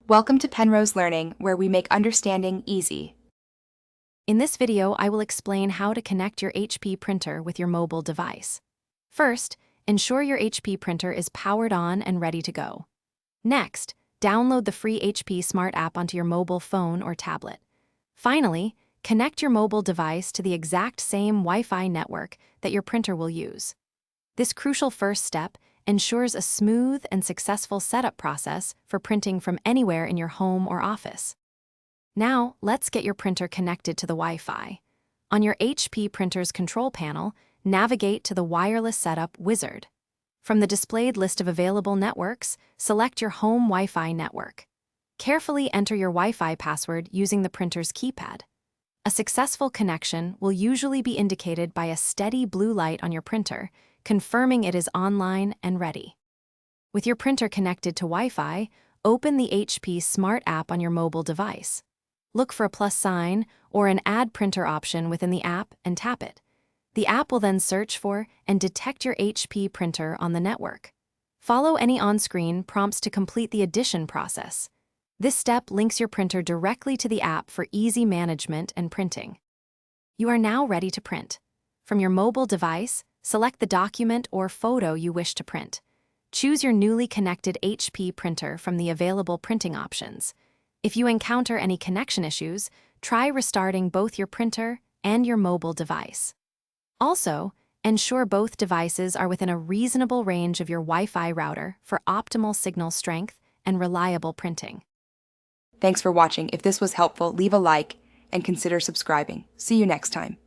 Welcome to Penrose Learning, where we make understanding easy. In this video, I will explain how to connect your HP printer with your mobile device. First, ensure your HP printer is powered on and ready to go. Next, download the free HP Smart app onto your mobile phone or tablet. Finally, connect your mobile device to the exact same Wi-Fi network that your printer will use. This crucial first step ensures a smooth and successful setup process for printing from anywhere in your home or office. Now, let's get your printer connected to the Wi-Fi. On your HP printer's control panel, navigate to the Wireless Setup wizard. From the displayed list of available networks, select your home Wi-Fi network. Carefully enter your Wi-Fi password using the printer's keypad. A successful connection will usually be indicated by a steady blue light on your printer, confirming it is online and ready. With your printer connected to Wi-Fi, open the HP Smart app on your mobile device. Look for a plus sign or an Add Printer option within the app and tap it. The app will then search for and detect your HP printer on the network. Follow any on-screen prompts to complete the addition process. This step links your printer directly to the app for easy management and printing. You are now ready to print. From your mobile device, select the document or photo you wish to print. Choose your newly connected HP printer from the available printing options. If you encounter any connection issues, try restarting both your printer and your mobile device. Also, ensure both devices are within a reasonable range of your Wi-Fi router for optimal signal strength and reliable printing. Thanks for watching. If this was helpful, leave a like and consider subscribing. See you next time.